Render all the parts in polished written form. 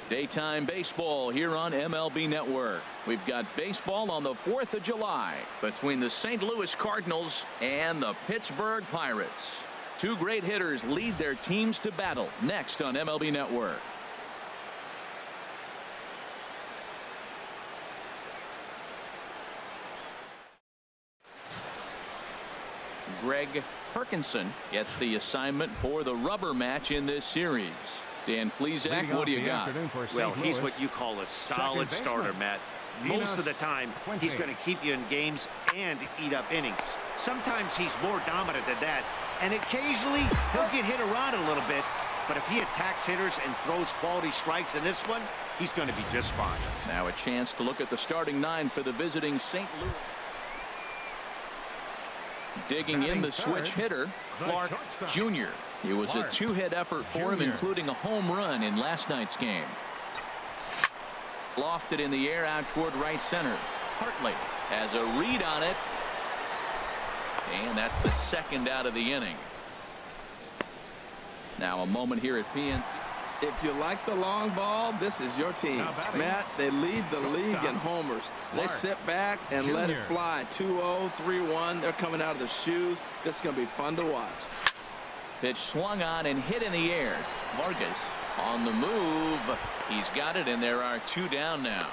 Daytime baseball here on MLB Network. We've got baseball on the 4th of July between the St. Louis Cardinals and the Pittsburgh Pirates. Two great hitters lead their teams to battle next on MLB Network. Greg Perkinson gets the assignment for the rubber match in this series. Dan Plesac, what do you got? Well, he's what you call a solid starter, Matt. Most of the time, he's going to keep you in games and eat up innings. Sometimes he's more dominant than that, and occasionally he'll get hit around a little bit. But if he attacks hitters and throws quality strikes in this one, he's going to be just fine. Now a chance to look at the starting nine for the visiting St. Louis. Digging in the switch hitter, Clark Jr. It was a two-hit effort for him, including a home run in last night's game. Lofted in the air out toward right center. Hartley has a read on it. And that's the second out of the inning. Now a moment here at PNC. If you like the long ball, this is your team. Matt, they lead the league in homers. They sit back and let it fly. 2-0, 3-1. They're coming out of the shoes. This is going to be fun to watch. Pitch swung on and hit in the air. Vargas on the move. He's got it, and there are two down now.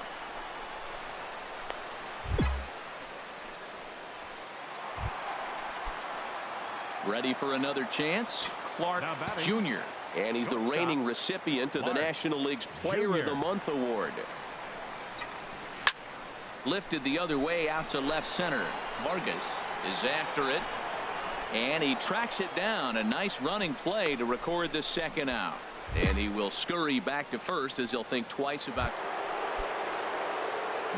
Ready for another chance. Clark Jr. And he's the reigning recipient of the National League's Player of the Month award. Lifted the other way out to left center. Vargas is after it. And he tracks it down. A nice running play to record the second out. And he will scurry back to first as he'll think twice about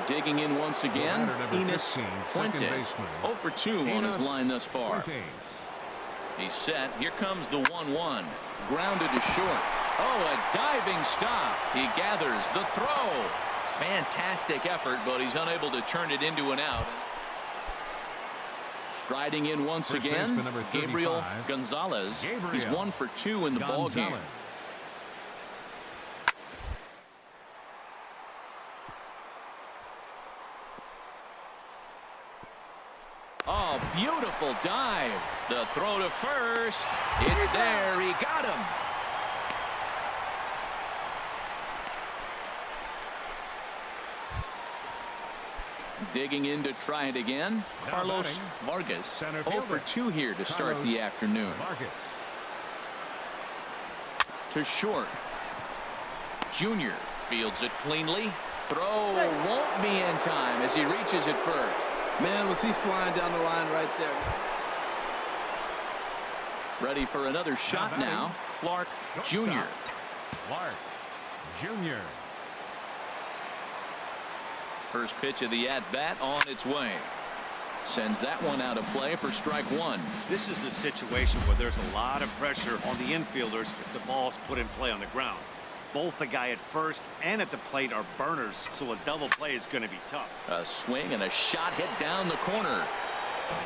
digging in once again. Enos Fuentes 0 for 2 on his line thus far. He's set. Here comes the 1-1. Grounded to short. Oh, a diving stop. He gathers the throw. Fantastic effort, but he's unable to turn it into an out. Striding in once again, Gabriel Gonzalez. He's 1 for 2 in the ball game. Oh, beautiful dive. The throw to first. It's there. He got him. Digging in to try it again. Carlos Vargas 0 for 2 here to start the afternoon. To short. Junior fields it cleanly. Throw won't be in time as he reaches it first. Man, was he flying down the line right there. Ready for another shot now. Clark Jr. Clark Jr. First pitch of the at-bat on its way. Sends that one out of play for strike one. This is the situation where there's a lot of pressure on the infielders if the ball's put in play on the ground. Both the guy at first and at the plate are burners, so a double play is going to be tough. A swing and a shot hit down the corner.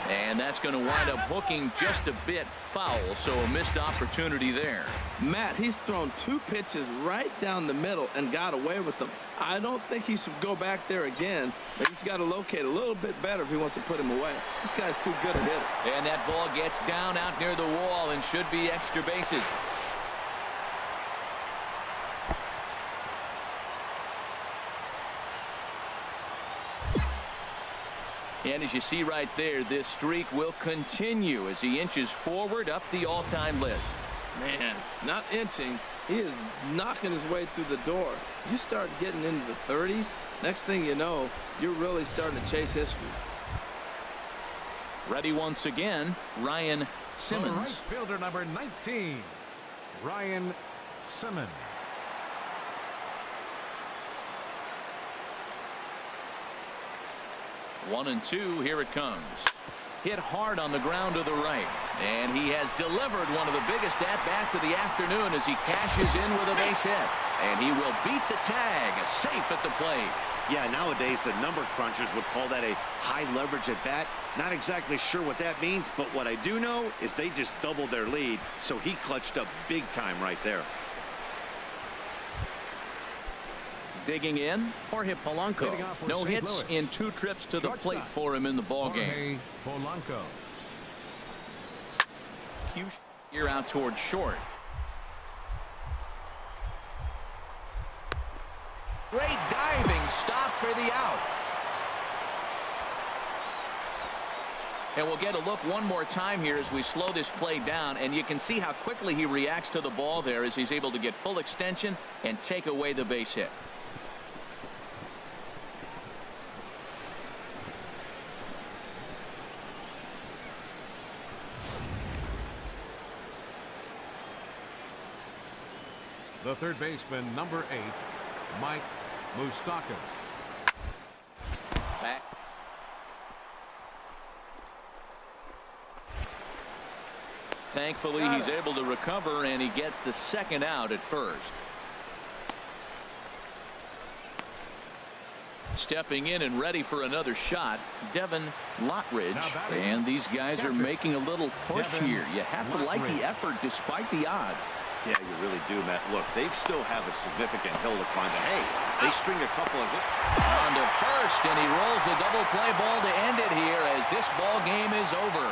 And that's going to wind up hooking just a bit foul, so a missed opportunity there. Matt, he's thrown 2 pitches right down the middle and got away with them. I don't think he should go back there again. He's got to locate a little bit better if he wants to put him away. This guy's too good a hitter. And that ball gets down out near the wall and should be extra bases. And as you see right there, this streak will continue as he inches forward up the all-time list. Man, not inching. He is knocking his way through the door. You start getting into the 30s, next thing you know, you're really starting to chase history. Ready once again, Ryan Simmons. Right fielder number 19, Ryan Simmons. 1-2, here it comes. Hit hard on the ground to the right. And he has delivered one of the biggest at-bats of the afternoon as he cashes in with a base hit. And he will beat the tag, safe at the plate. Yeah, nowadays the number crunchers would call that a high leverage at bat. Not exactly sure what that means, but what I do know is they just doubled their lead, so he clutched up big time right there. Digging in, Jorge Polanco. Leading off for No St. hits Louis. in 2 trips to the plate Shortstop. for him in the ball game. Jorge Polanco. Here out towards short. Great diving stop for the out. And we'll get a look one more time here as we slow this play down, and you can see how quickly he reacts to the ball there as he's able to get full extension and take away the base hit. The third baseman, number 8, Mike Moustakas. Back. Thankfully, he's able to recover, and he gets the second out at first. Stepping in and ready for another shot, Devin Lockridge. And these guys are making a little push here. You have to like the effort despite the odds. Yeah, you really do, Matt. Look, they still have a significant hill to climb, but hey, they string a couple of hits. On to first, and he rolls the double play ball to end it here as this ball game is over.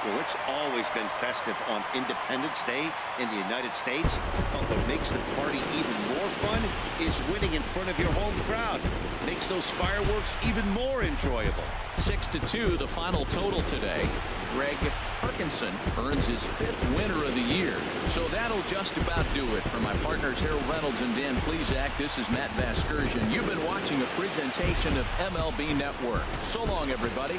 Well, it's always been festive on Independence Day in the United States, but what makes the party even more fun is winning in front of your home crowd. Makes those fireworks even more enjoyable. 6-2, the final total today. Greg Parkinson earns his 5th winner of the year. So that'll just about do it. For my partners Harold Reynolds and Dan Plesac, this is Matt Vasgersian. You've been watching a presentation of MLB Network. So long, everybody.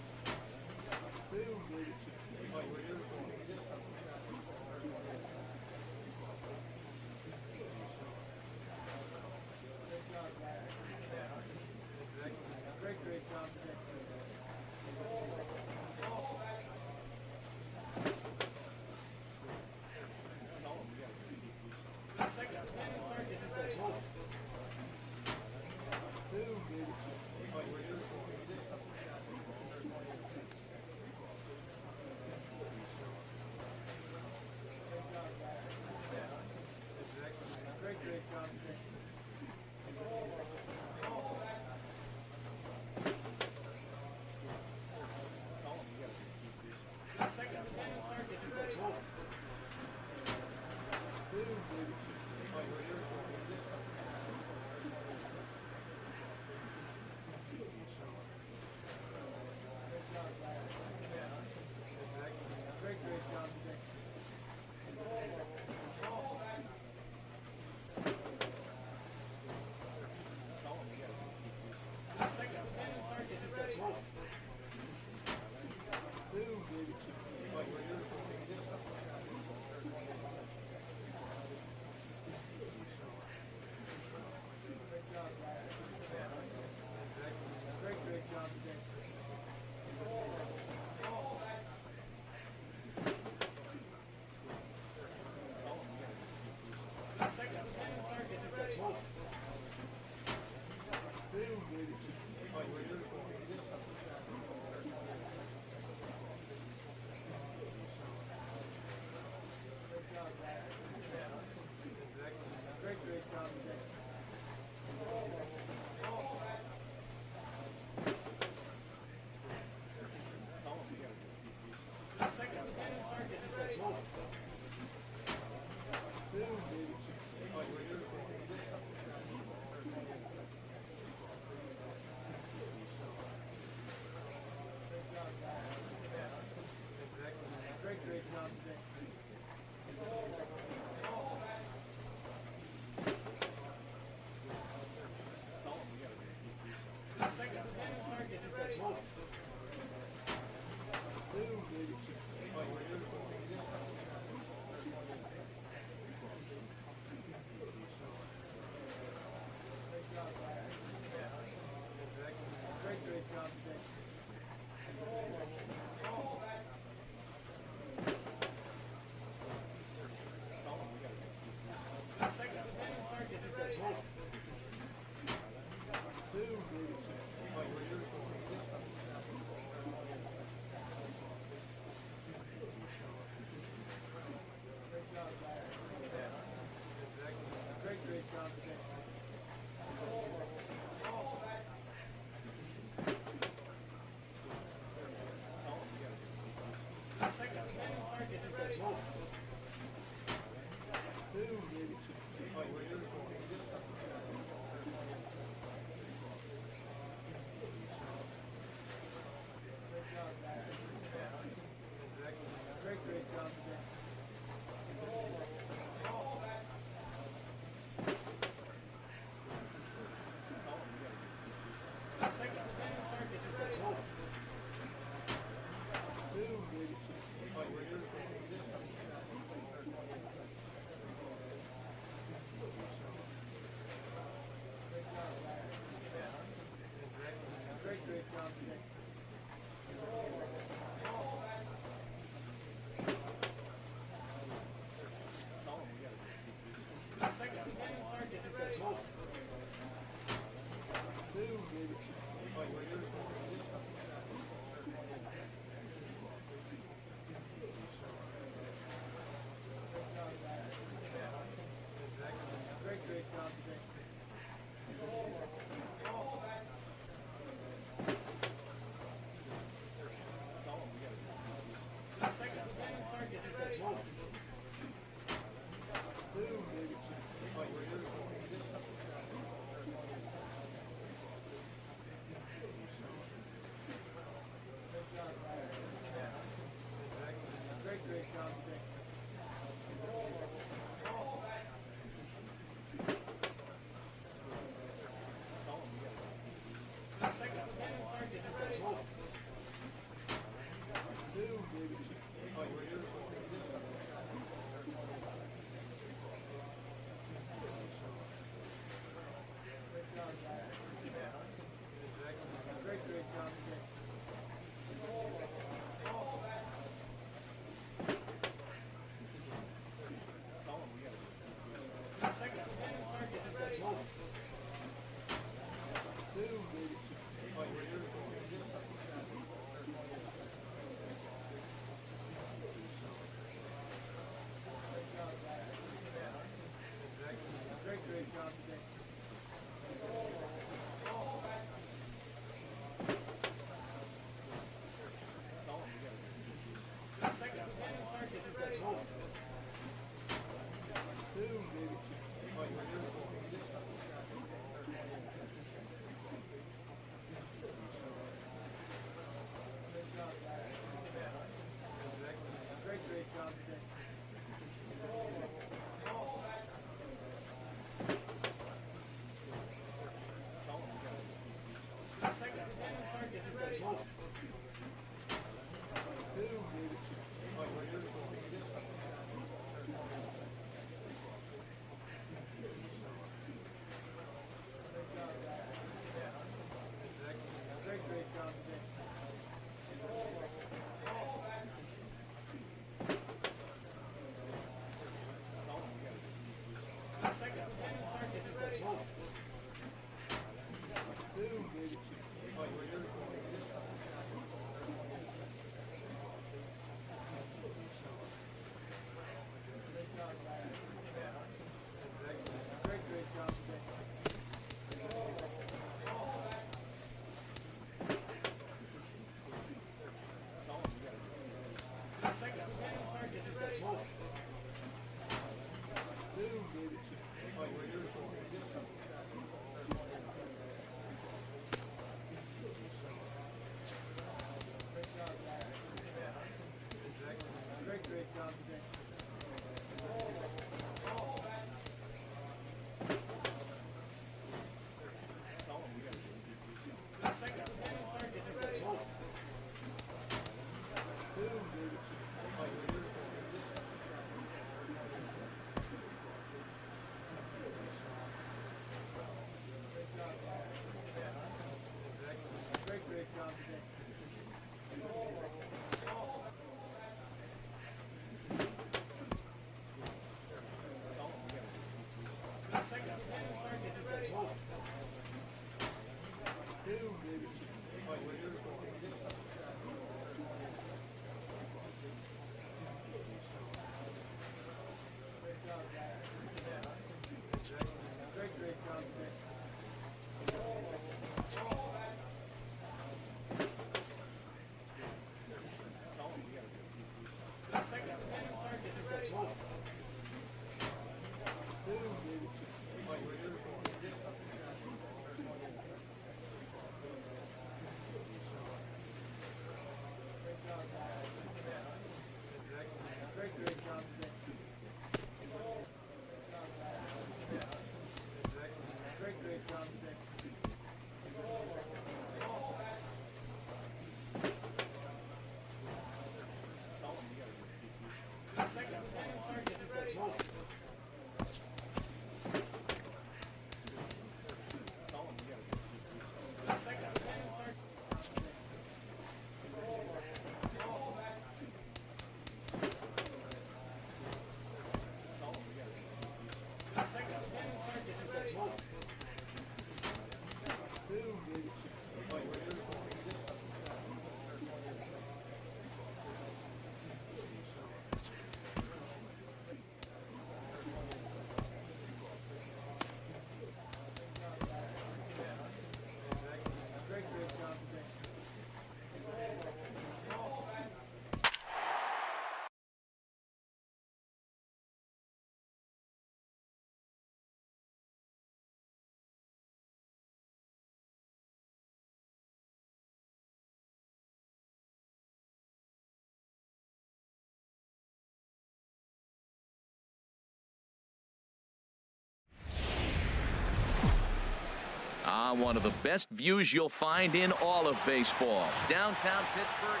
One of the best views you'll find in all of baseball. Downtown Pittsburgh.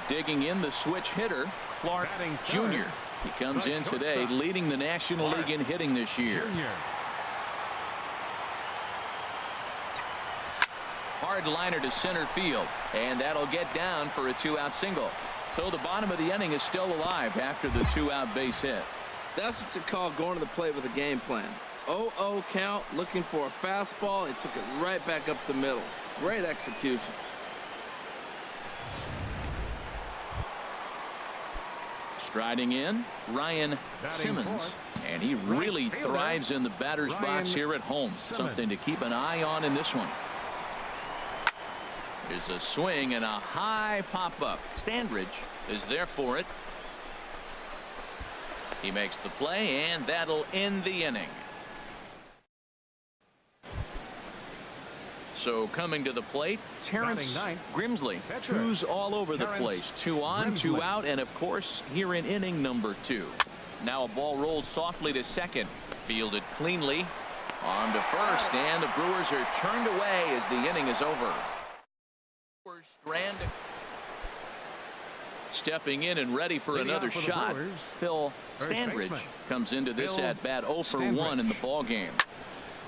Digging in the switch hitter, Clark Jr. He comes in today leading the National League in hitting this year. Hard liner to center field, and that'll get down for a 2-out single. So the bottom of the inning is still alive after the 2-out base hit. That's what you call going to the plate with a game plan. 0-0 count, looking for a fastball. He took it right back up the middle. Great execution. Striding in, Ryan Simmons. And he really thrives in the batter's box here at home. Something to keep an eye on in this one. There's a swing and a high pop-up. Standridge is there for it. He makes the play, and that'll end the inning. So coming to the plate, Terrence Grimsley, who's all over the place. 2 on, 2 out, and of course here in inning number 2. Now a ball rolled softly to second, fielded cleanly, on to first, and the Brewers are turned away as the inning is over. Strand stepping in and ready for another shot. Phil Standridge comes into this at bat 0 for 1 in the ball game.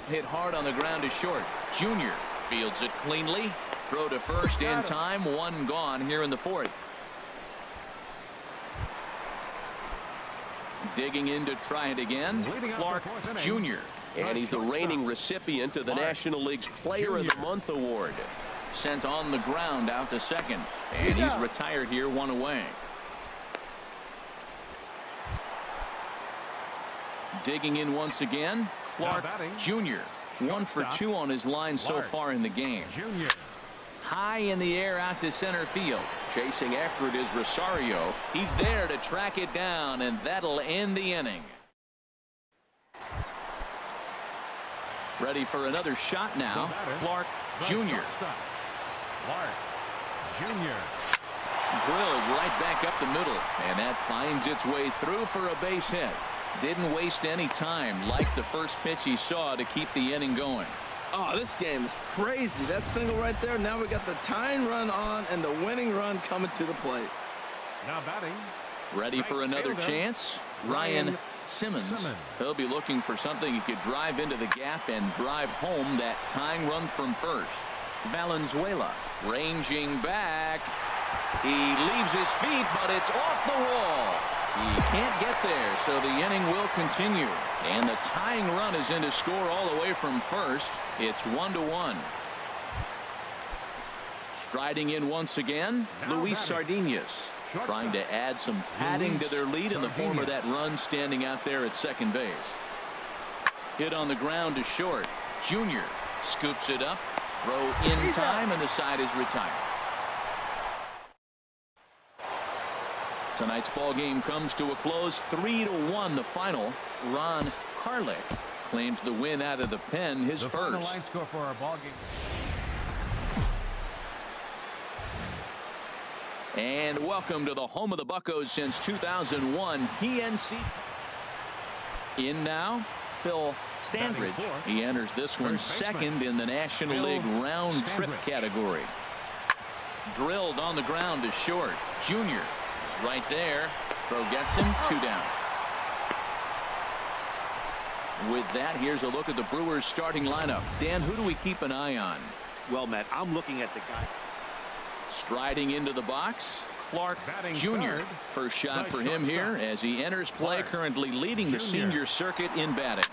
Hit hard on the ground to short. Junior fields it cleanly. Throw to first in time. 1 gone here in the 4th. Digging in to try it again, Clark Jr. And he's the reigning recipient of the National League's Player of the Month award. Sent on the ground out to second, and he's retired here, 1 away. Digging in once again, Clark Jr. 1 for 2 on his line so far in the game. High in the air out to center field. Chasing after it is Rosario. He's there to track it down, and that'll end the inning. Ready for another shot now, Clark Jr. Drilled right back up the middle, and that finds its way through for a base hit. Didn't waste any time, like the first pitch he saw, to keep the inning going. Oh, this game is crazy. That single right there. Now we got the tying run on and the winning run coming to the plate. Now batting. Ready for another chance, Ryan Simmons. He'll be looking for something he could drive into the gap and drive home that tying run from first. Valenzuela ranging back. He leaves his feet, but it's off the wall. He can't get there, so the inning will continue. And the tying run is in to score all the way from first. It's 1-1. Striding in once again, Luis Sardinas, trying to add some padding to their lead in the form of that run standing out there at second base. Hit on the ground to short. Junior scoops it up. Throw in time, and the side is retired. Tonight's ball game comes to a close. 3-1 the final. Ron Karlik claims the win out of the pen, his the first. Final line score for our ball game. And welcome to the home of the Buccos since 2001, PNC. In now, Phil Standridge. He enters this one second in the National League round trip category. Drilled on the ground to short. Junior is right there. Throw gets him. 2 down. With that, here's a look at the Brewers starting lineup. Dan, who do we keep an eye on? Well, Matt, I'm looking at the guy. Striding into the box, Clark Jr. First shot for him here as he enters play, currently leading the senior circuit in batting.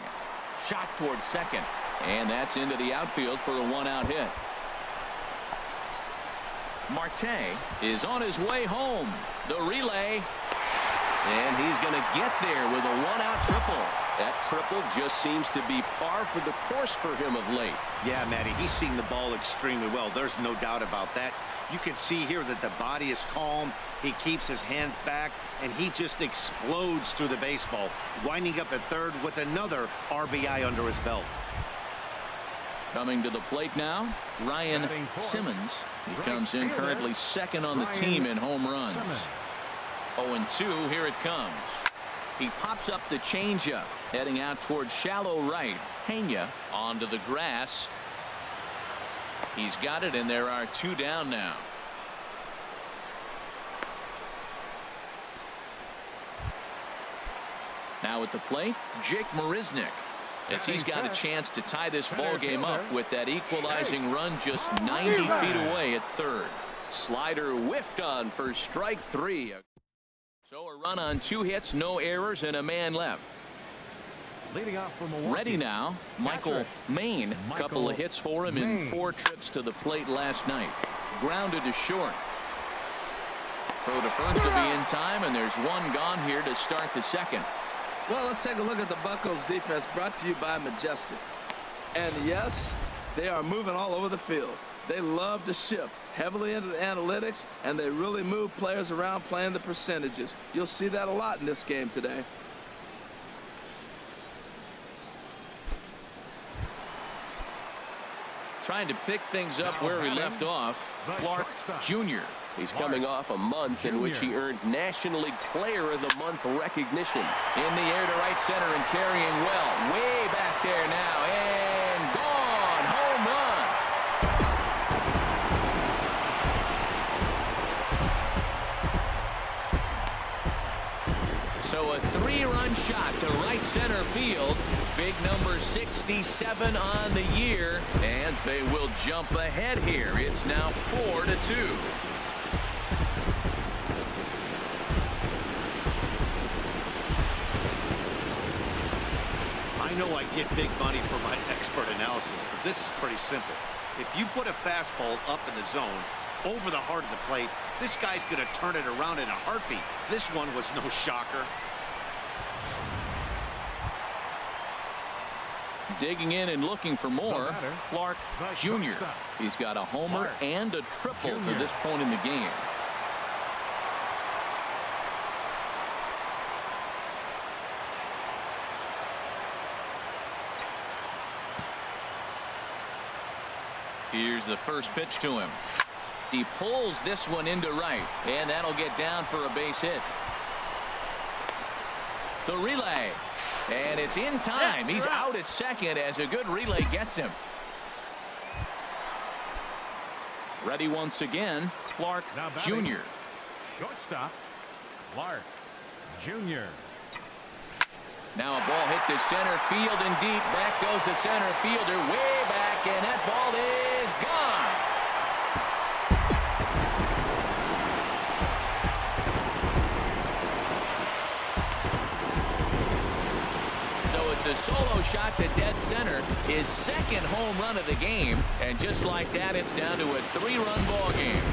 Shot towards second. And that's into the outfield for a 1-out hit. Marte is on his way home. The relay. And he's going to get there with a 1-out triple. That triple just seems to be par for the course for him of late. Yeah, Matty, he's seeing the ball extremely well. There's no doubt about that. You can see here that the body is calm. He keeps his hands back, and he just explodes through the baseball, winding up at third with another RBI under his belt. Coming to the plate now, Ryan Simmons. He comes in currently second on the team in home runs. 0-2, here it comes. He pops up the changeup, heading out towards shallow right. Pena onto the grass. He's got it, and there are 2 down now. Now at the plate, Jake Marisnick, as he's got a chance to tie this ball game up with that equalizing run just 90 feet away at third. Slider whiffed on for strike 3. So a run on 2 hits, no errors, and a man left. Leading off from Milwaukee. Ready now, Michael Maine. Couple of hits for him in 4 trips to the plate last night. Grounded to short. Throw to first to be in time, and there's 1 gone here to start the second. Well, let's take a look at the Buccos defense, brought to you by Majestic. And yes, they are moving all over the field. They love to shift heavily into the analytics, and they really move players around playing the percentages. You'll see that a lot in this game today. Trying to pick things up where we left off, Clark Jr. He's coming off a month in which he earned National League Player of the Month recognition. In the air to right center and carrying well. Way back there now. And gone. Home run. So a 3-run shot to right center field. Big number 67 on the year. And they will jump ahead here. It's now 4-2. I know I get big money for my expert analysis, but this is pretty simple. If you put a fastball up in the zone, over the heart of the plate, this guy's going to turn it around in a heartbeat. This one was no shocker. Digging in and looking for more, Clark Jr. He's got a homer and a triple to this point in the game. Here's the first pitch to him. He pulls this one into right, and that'll get down for a base hit. The relay, and it's in time. He's out at second as a good relay gets him. Ready once again, Clark Jr. Shortstop, Clark Jr. Now a ball hit to center field and deep. Back goes the center fielder way back, and that ball is gone. shot to dead center, his second home run of the game, and just like that, it's down to a 3-run ball game.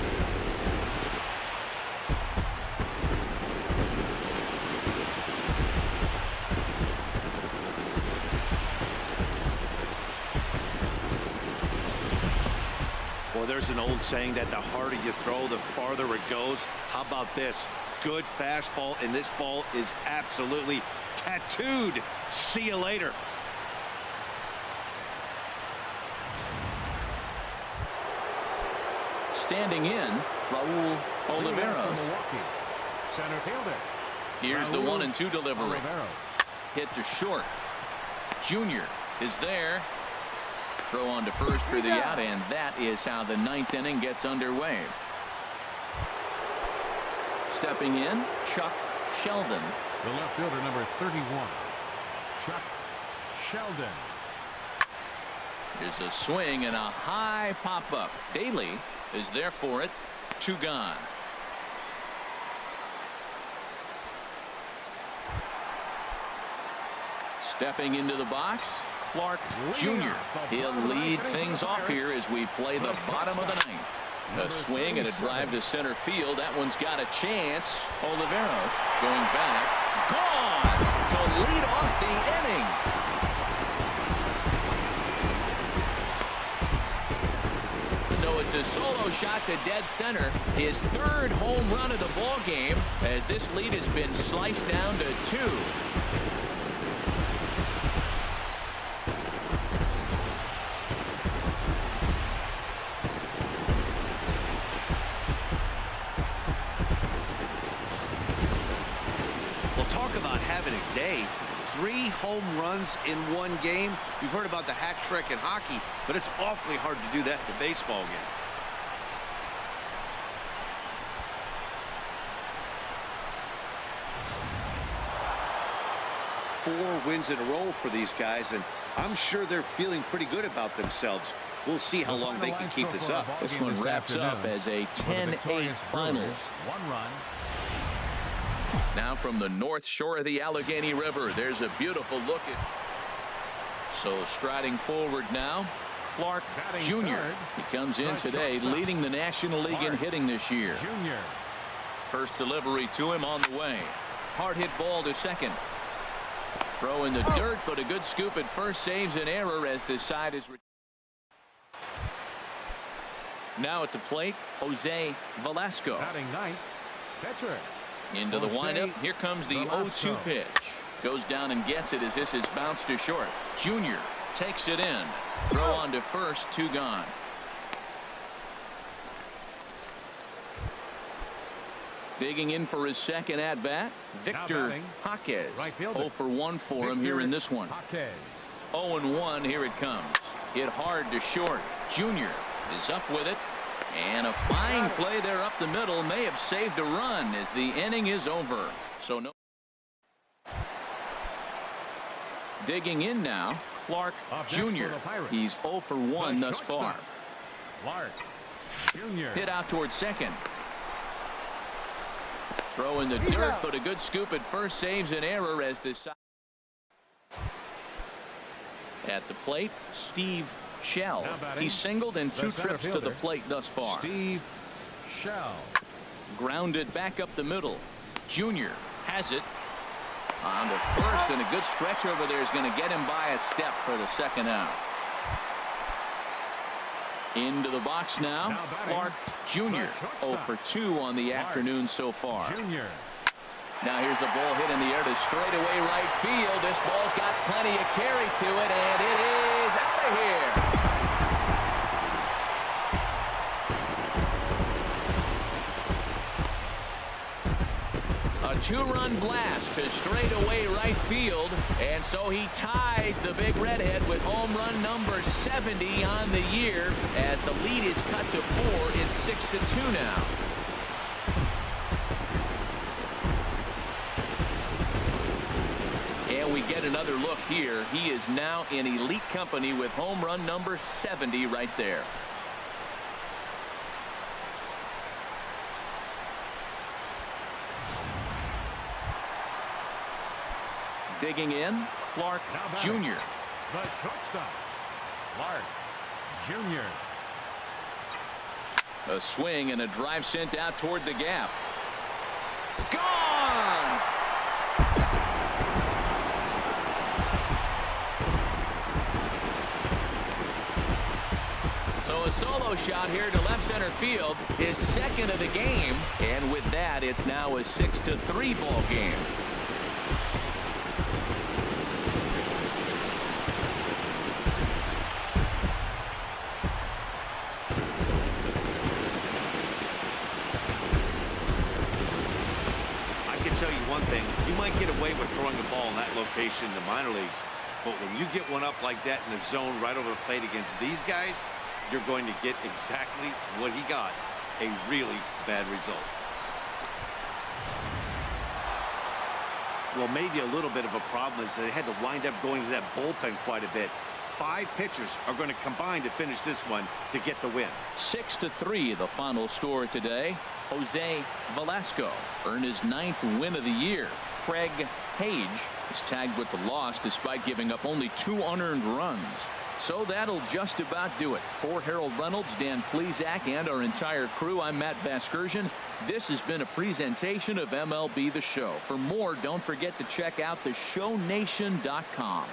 Well, there's an old saying that the harder you throw, the farther it goes. How about this? Good fastball, and this ball is absolutely tattooed. See you later. Standing in, Raul Oliveros. Center fielder. Here's the 1-2 delivery. Hit to short. Junior is there. Throw on to first for the out, and that is how the 9th inning gets underway. Stepping in, Chuck Sheldon. The left fielder, number 31, Chuck Sheldon. There's a swing and a high pop-up. Daly is there for it. 2 gone. Stepping into the box, Clark Jr. He'll lead things off here as we play the bottom of the 9th. A swing and a drive to center field. That one's got a chance. Oliveros going back. Gone to lead off the inning. So it's a solo shot to dead center. His 3rd home run of the ball game as this lead has been sliced down to 2. Day. 3 home runs in 1 game. You've heard about the hat trick in hockey, but it's awfully hard to do that in a baseball game. Four wins in a row for these guys, and I'm sure they're feeling pretty good about themselves. We'll see how long they can keep this up. This one wraps up as a 10-8 final. 1 run. Now from the north shore of the Allegheny River, there's a beautiful look at. So striding forward now, Clark Jr. He comes in today leading the National League in hitting this year. Junior. First delivery to him on the way. Hard hit ball to second. Throw in the dirt, but a good scoop at first saves an error as this side is. Now at the plate, Jose Velasco. Batting 9th, pitcher. Into the windup. Here comes the 0-2 pitch. Goes down and gets it as this is bounced to short. Junior takes it in. Throw on to first. 2 gone. Digging in for his second at bat, Victor Jaquez. Right 0 for 1 for him here in this one. 0-1. Here it comes. Hit hard to short. Junior is up with it. And a fine play there up the middle may have saved a run as the inning is over. So no. Digging in now, Clark Jr. He's 0 for 1 thus far. Clark Jr. Hit out towards second. Throw in the dirt, but a good scoop at first saves an error as this. At the plate, Steve Shell. He's singled in 2 trips to the plate thus far. Steve Shell. Grounded back up the middle. Junior has it on the first, and a good stretch over there is going to get him by a step for the second out. Into the box now, Clark Jr. 0 for 2 on the afternoon so far. Junior. Now here's the ball hit in the air to straightaway right field. This ball's got plenty of carry to it, and it is out of here. A 2-run blast to straightaway right field, and so he ties the big redhead with home run number 70 on the year as the lead is cut to 4. It's 6-2 now. And we get another look here. He is now in elite company with home run number 70 right there. Digging in, Clark Jr. The shortstop, Clark Jr. A swing and a drive sent out toward the gap. Gone! So a solo shot here to left center field, his second of the game, and with that, it's now a 6-3 ball game. Tell you one thing, you might get away with throwing a ball in that location in the minor leagues, but when you get one up like that in the zone right over the plate against these guys, you're going to get exactly what he got, a really bad result. Well, maybe a little bit of a problem is they had to wind up going to that bullpen quite a bit. 5 pitchers are going to combine to finish this one to get the win. 6-3 the final score today. Jose Velasco earned his 9th win of the year. Craig Hage is tagged with the loss despite giving up only 2 unearned runs. So that'll just about do it. For Harold Reynolds, Dan Plesac, and our entire crew, I'm Matt Vasgersian. This has been a presentation of MLB The Show. For more, don't forget to check out theshownation.com.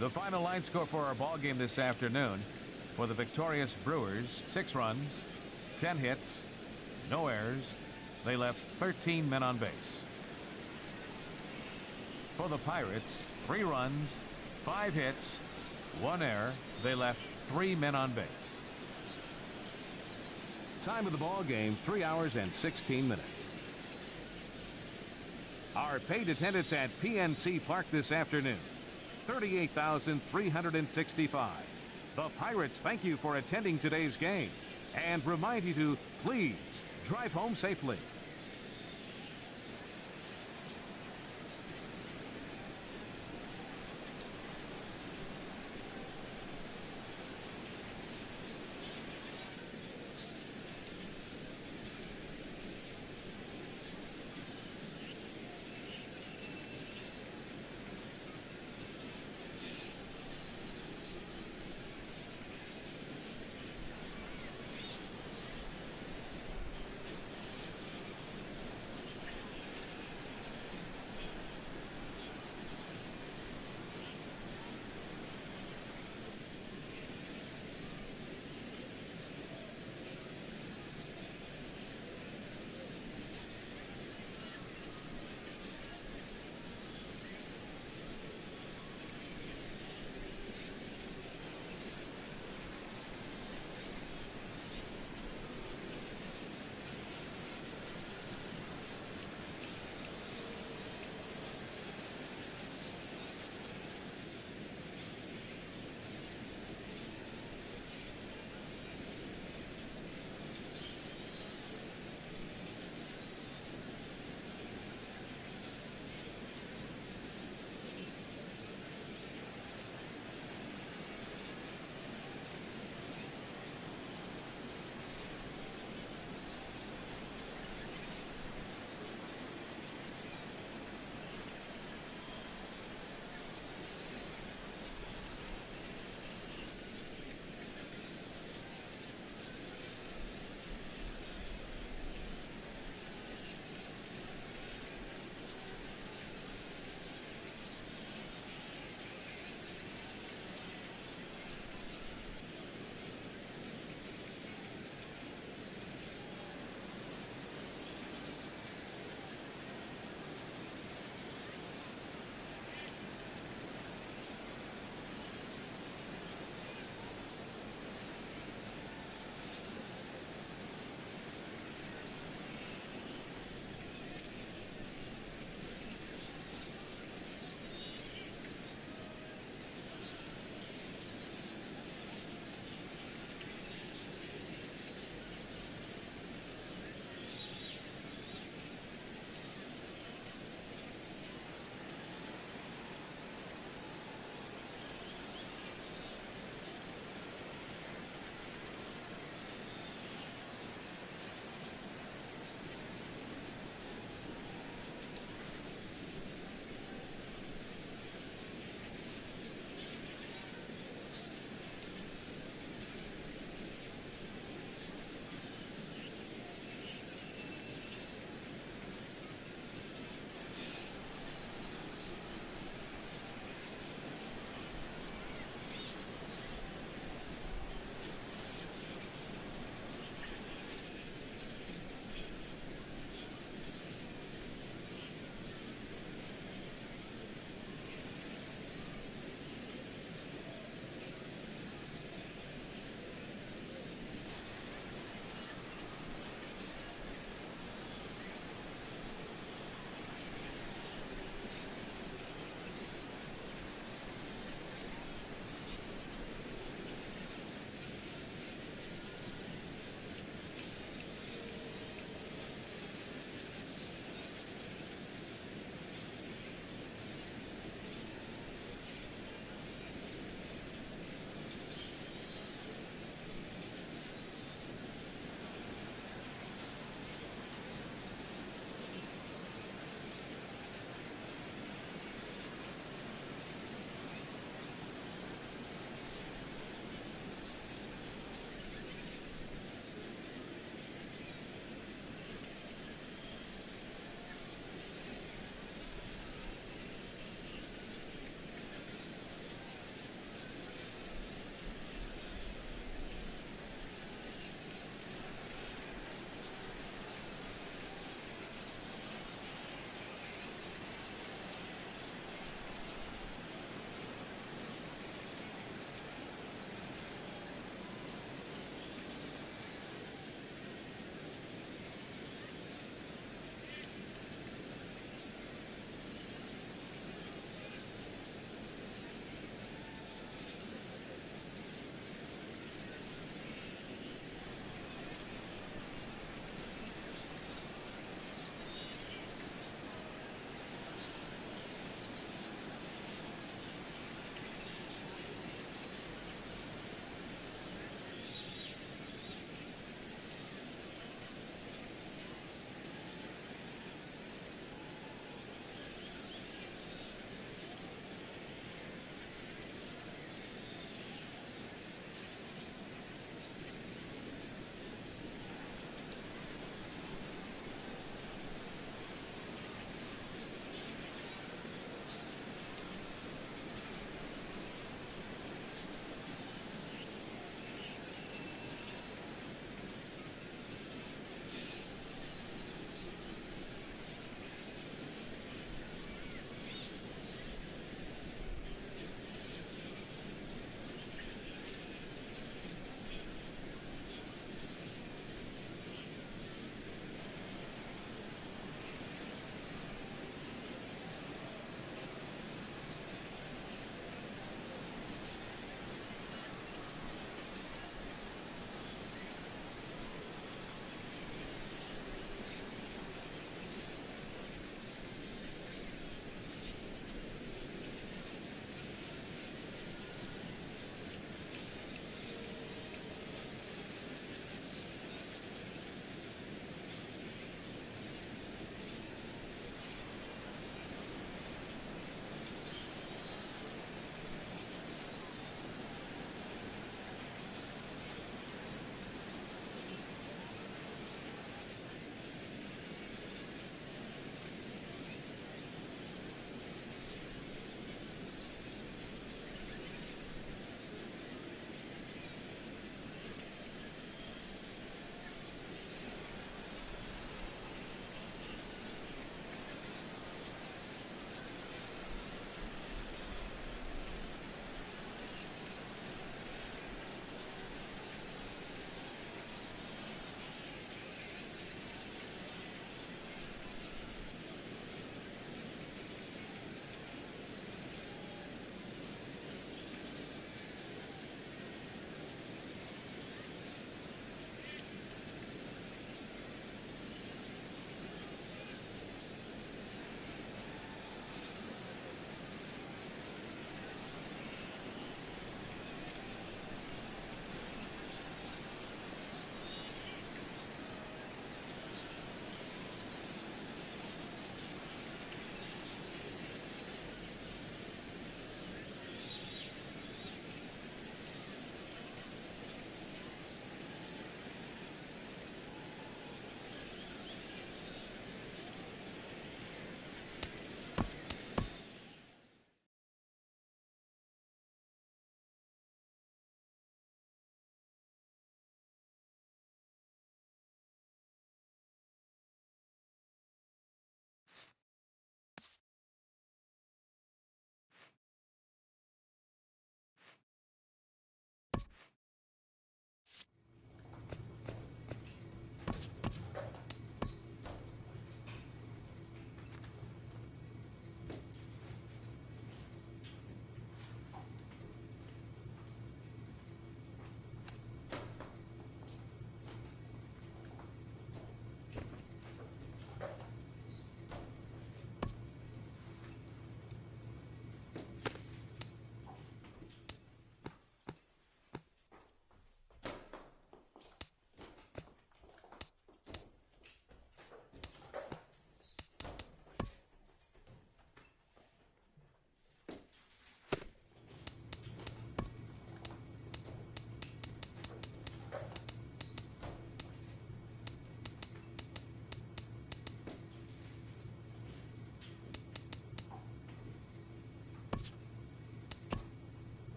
The final line score for our ball game this afternoon: for the victorious Brewers, 6 runs, 10 hits, no errors. They left 13 men on base. For the Pirates, 3 runs, 5 hits, 1 error. They left 3 men on base. Time of the ball game, 3 hours and 16 minutes. Our paid attendance at PNC Park this afternoon: 38,365. The Pirates thank you for attending today's game and remind you to please drive home safely.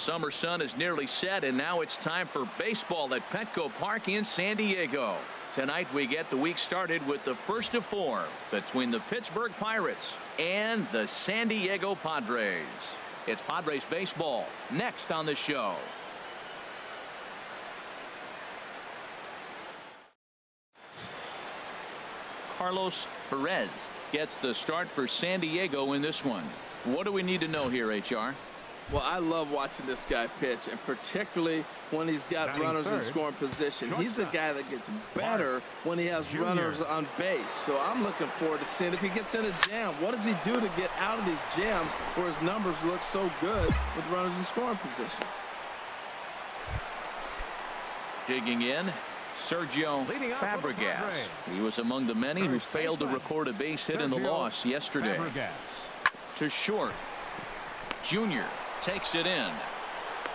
summer sun is nearly set, and now it's time for baseball at Petco Park in San Diego. Tonight we get the week started with the first of 4 between the Pittsburgh Pirates and the San Diego Padres. It's Padres baseball next on the show. Carlos Perez gets the start for San Diego in this one. What do we need to know here, HR? Well, I love watching this guy pitch, and particularly when he's got runners in scoring position. He's a guy that gets better when he has runners on base. So I'm looking forward to seeing if he gets in a jam. What does he do to get out of these jams where his numbers look so good with runners in scoring position? Digging in, Sergio Fabregas. He was among the many who failed to record a base hit in the loss yesterday. To short. Junior takes it in.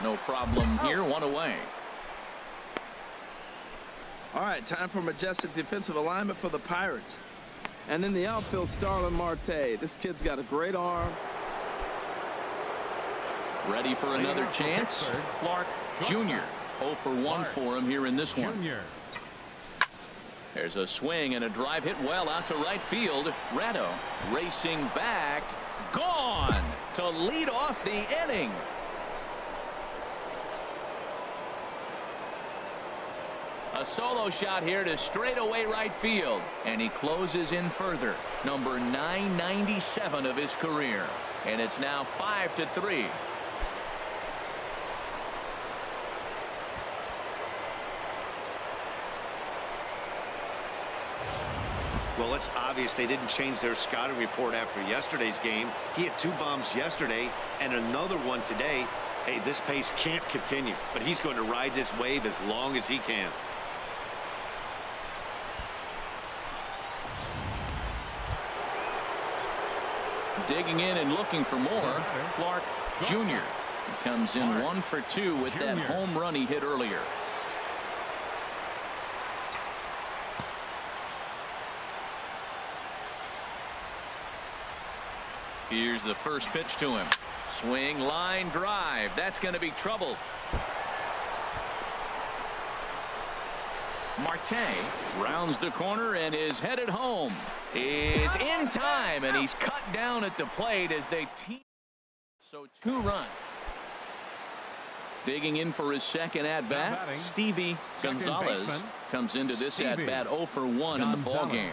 No problem here. 1 away. All right, time for majestic defensive alignment for the Pirates. And in the outfield, Starlin Marte. This kid's got a great arm. Ready for another chance. Clark Jr. 0 for 1 for him here in this one. There's a swing and a drive hit well out to right field. Ratto racing back. Gone to lead off the inning. A solo shot here to straightaway right field, and he closes in further. Number 997 of his career, and it's now 5-3. Well, it's obvious they didn't change their scouting report after yesterday's game. He had 2 bombs yesterday and another one today. Hey, this pace can't continue, but he's going to ride this wave as long as he can. Digging in and looking for more. Clark Jr. He comes in 1 for 2 with that home run he hit earlier. Here's the first pitch to him. Swing, line drive. That's going to be trouble. Marte rounds the corner and is headed home. Is in time, and he's cut down at the plate as they team. So 2 runs. Digging in for his second at bat, Stevie Gonzalez comes into this at bat 0 for 1 in the ball game.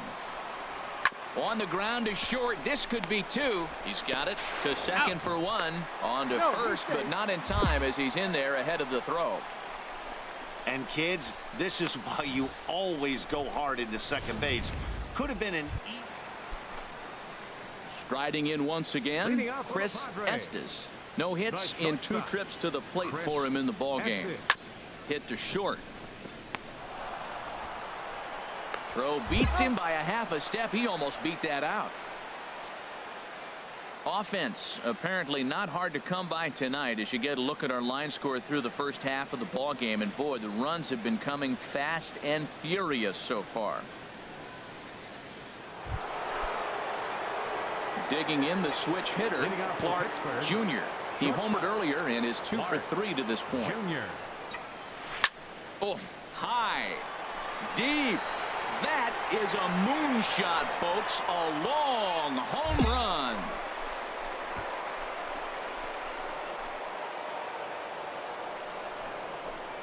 On the ground to short. This could be 2. He's got it to second for 1. On to first, but not in time as he's in there ahead of the throw. And kids, this is why you always go hard into second base. Could have been an striding in once again, Chris Estes. No hits in 2 trips to the plate for him in the ball game. Hit to short. Throw beats him by a half a step. He almost beat that out. Offense apparently not hard to come by tonight as you get a look at our line score through the first half of the ball game. And boy, the runs have been coming fast and furious so far. Digging in, the switch hitter, Clark Jr. He homered earlier and is 2 for 3 to this point. Oh, high, deep. That is a moonshot, folks. A long home run.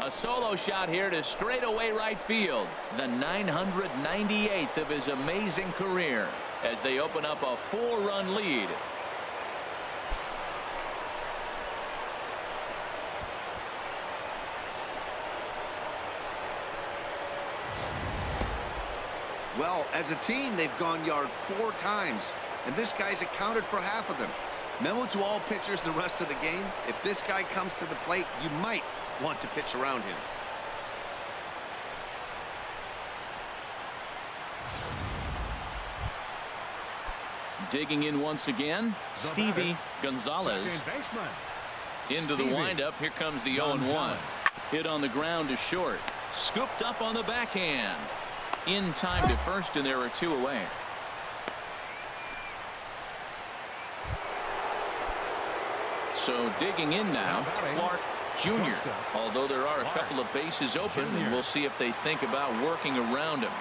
A solo shot here to straightaway right field. The 998th of his amazing career as they open up a 4-run lead. Well, as a team, they've gone yard 4 times, and this guy's accounted for half of them. Memo to all pitchers the rest of the game. If this guy comes to the plate, you might want to pitch around him. Digging in once again, Stevie Gonzalez. Into the windup. Here comes the 0-1. Hit on the ground to short. Scooped up on the backhand. In time to first, and there are 2 away. So digging in now, Clark Jr. Although there are a couple of bases open, and we'll see if they think about working around him.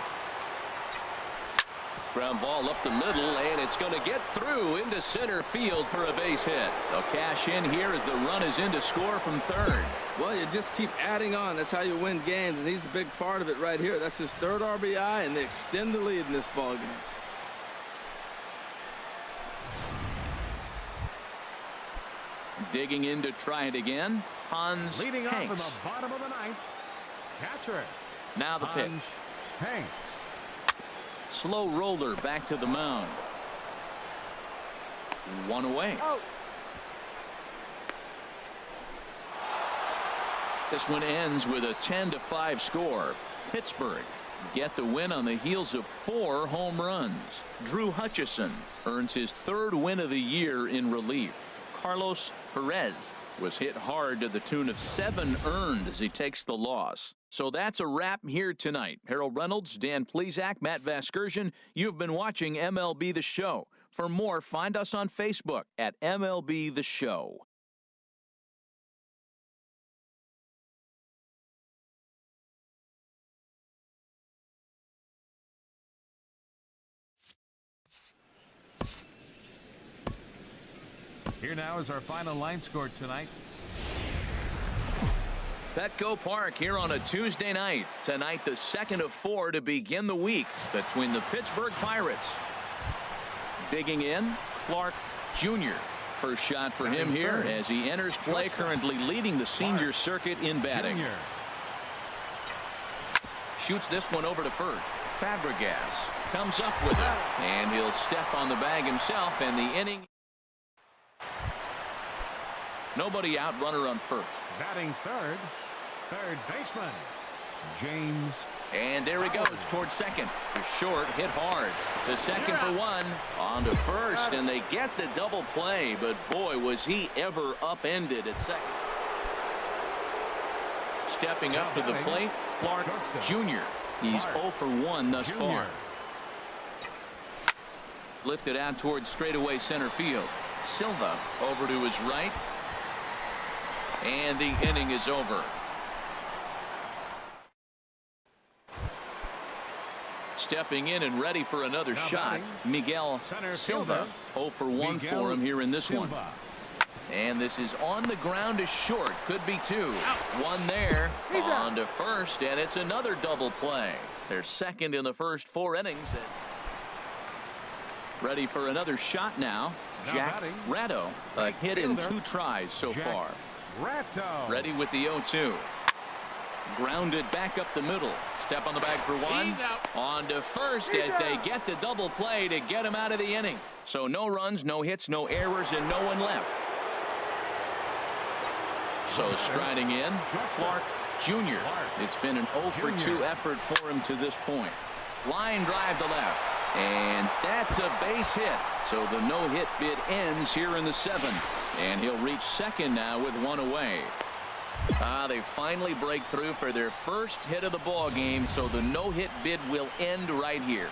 Ground ball up the middle, and it's going to get through into center field for a base hit. They'll cash in here as the run is in to score from third. Well, you just keep adding on. That's how you win games, and he's a big part of it right here. That's his third RBI, and they extend the lead in this ball game. Digging in to try it again, Hans Leading Hanks. off in the bottom of the ninth, catcher. Now the pitch. Hanks. Slow roller back to the mound. One away. This one ends with a 10-5 score. Pittsburgh get the win on the heels of 4 home runs. Drew Hutchison earns his 3rd win of the year in relief. Carlos Perez was hit hard to the tune of 7 earned as he takes the loss. So that's a wrap here tonight. Harold Reynolds, Dan Plesac, Matt Vasgersian. You've been watching MLB The Show. For more, find us on Facebook at MLB The Show. Here now is our final line score tonight. Petco Park here on a Tuesday night. Tonight, the 2nd of 4 to begin the week between the Pittsburgh Pirates. Digging in, Clark Jr. First shot for him here as he enters play, currently leading the senior circuit in batting. Shoots this one over to first. Fabregas comes up with it, and he'll step on the bag himself, and the inning. Nobody out, runner on first. Batting third baseman, James. And there he goes towards second. The short hit hard. The second for 1. On to first, and they get the double play, but boy, was he ever upended at second. Stepping up to the plate, Clark Jr. He's 0 for 1 thus far. Lifted out towards straightaway center field. Silva over to his right. And the inning is over. Stepping in and ready for another shot, Miguel Silva. 0 for 1 for him here in this one. And this is on the ground to short. Could be 2. One there. On to first, and it's another double play. They're second in the first 4 innings. Ready for another shot now. Jack Ratto. A hit in 2 tries so far. Ready with the 0-2. Grounded back up the middle. Step on the bag for 1. On to first as they get the double play to get him out of the inning. So no runs, no hits, no errors, and no one left. So striding in, Clark Jr. It's been an 0 for 2 effort for him to this point. Line drive to left. And that's a base hit. So the no-hit bid ends here in the 7th. And he'll reach second now with 1 away. They finally break through for their first hit of the ball game. So the no-hit bid will end right here.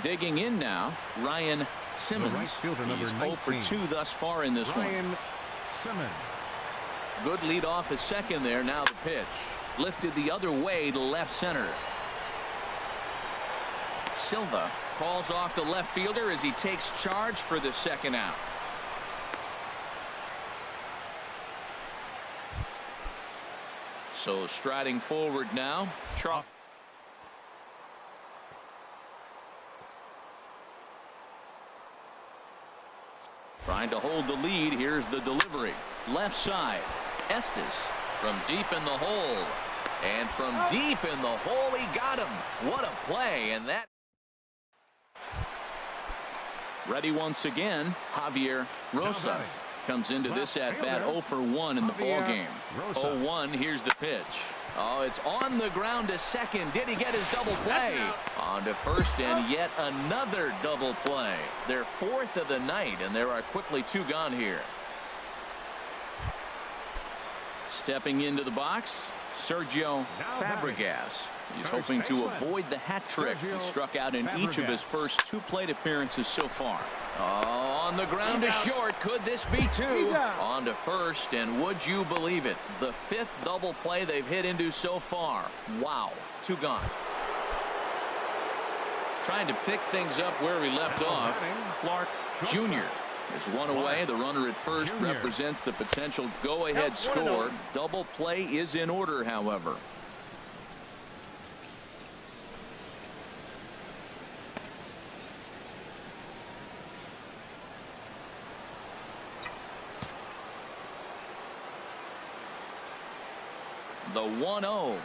Digging in now, Ryan Simmons. He's 0 for 2 thus far in this one. Simmons. Good lead off his second there. Now the pitch. Lifted the other way to left center. Silva calls off the left fielder as he takes charge for the second out. So striding forward now, Charles. Trying to hold the lead. Here's the delivery. Left side. Estes from deep in the hole. And from deep in the hole, he got him. What a play. And that. Ready once again, Javier Rosas comes into this at bat 0 for 1 in the ball game. 0-1. Here's the pitch. Oh, it's on the ground to second. Did he get his double play? On to first, and yet another double play. Their 4th of the night, and there are quickly 2 gone here. Stepping into the box, Sergio Fabregas. He's hoping to avoid the hat trick. He struck out in each of his first 2 plate appearances so far. On the ground to short. Could this be 2? On to first, and would you believe it? The 5th double play they've hit into so far. Wow. 2 gone. Trying to pick things up where we left off. Clark Jr. is 1 away. The runner at first represents the potential go-ahead score. Double play is in order, however. The 1-0.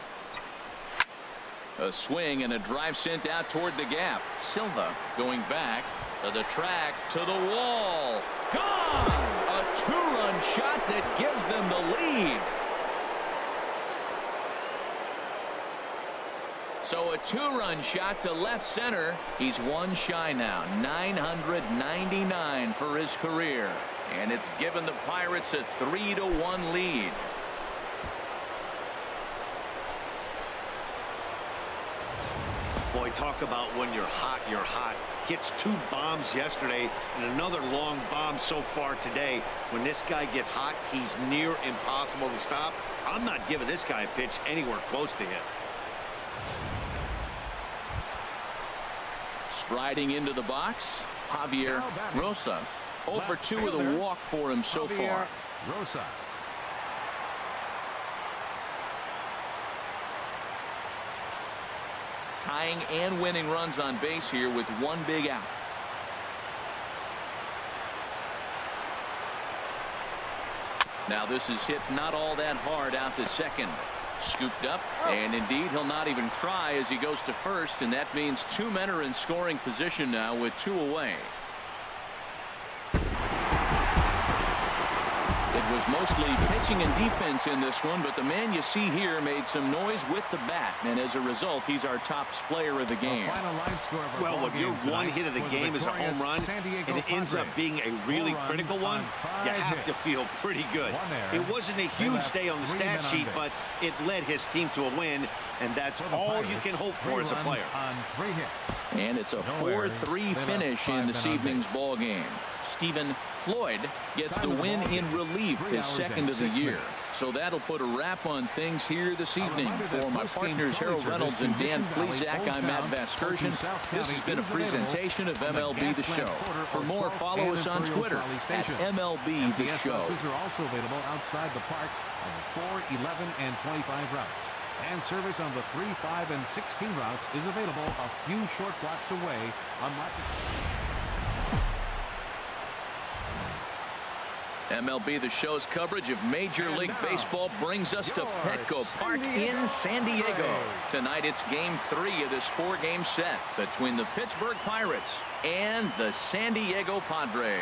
A swing and a drive sent out toward the gap. Silva going back to the track, to the wall. Gone! A 2-run shot that gives them the lead. So a 2-run shot to left center. He's 1 shy now. 999 for his career. And it's given the Pirates a 3-1 lead. Boy, talk about when you're hot, you're hot. Hits 2 bombs yesterday and another long bomb so far today. When this guy gets hot, he's near impossible to stop. I'm not giving this guy a pitch anywhere close to him. Striding into the box, Javier Rosas. 0 for 2 with a walk for him so far. Rosas. Tying and winning runs on base here with 1 big out. Now this is hit not all that hard out to second. Scooped up, and indeed he'll not even try as he goes to first, and that means 2 men are in scoring position now with 2 away. It was mostly pitching and defense in this one, but the man you see here made some noise with the bat, and as a result, he's our top player of the game. Well, when your 1 hit of the game is a home run, and it ends up being a really critical one, you have to feel pretty good. It wasn't a huge day on the stat sheet, but it led his team to a win, and that's all you can hope for as a player. And it's a 4-3 finish in this evening's ball game. Stephen Floyd gets the win in relief, his 2nd of the year. So that'll put a wrap on things here this evening. For my partners Harold Reynolds and Dan Plesac, I'm Matt Vasgersian. This has been a presentation of MLB The Show. For more, follow us on Twitter at MLB The Show. Are also available outside the park on the 4, 11, and 25 routes. And service on the 3, 5, and 16 routes is available a few short blocks away on Market. MLB The Show's coverage of Major League Baseball brings us to Petco Park in San Diego. Tonight it's Game 3 of this 4-game set between the Pittsburgh Pirates and the San Diego Padres.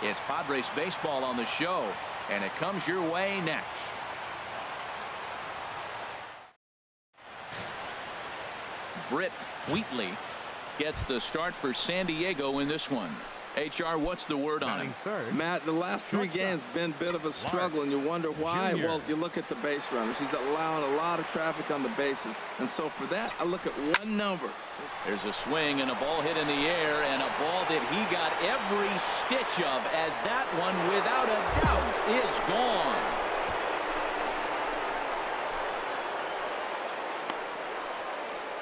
It's Padres baseball on the show, and it comes your way next. Britt Wheatley gets the start for San Diego in this one. HR, what's the word on him? Matt, the last 3 games been a bit of a struggle, and you wonder why. Well, you look at the base runners. He's allowing a lot of traffic on the bases, and so for that, I look at 1 number. There's a swing and a ball hit in the air, and a ball that he got every stitch of, as that one, without a doubt, is gone.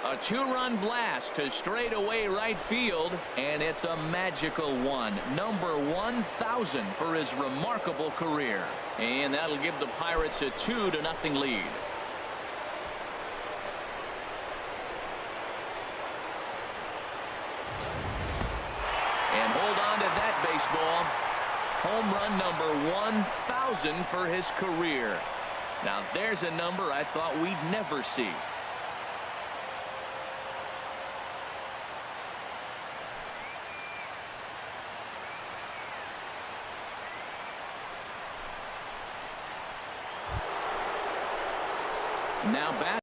A 2-run blast to straightaway right field, and it's a magical one. Number 1,000 for his remarkable career. And that'll give the Pirates a 2-0 lead. And hold on to that baseball. Home run number 1,000 for his career. Now there's a number I thought we'd never see. Now back.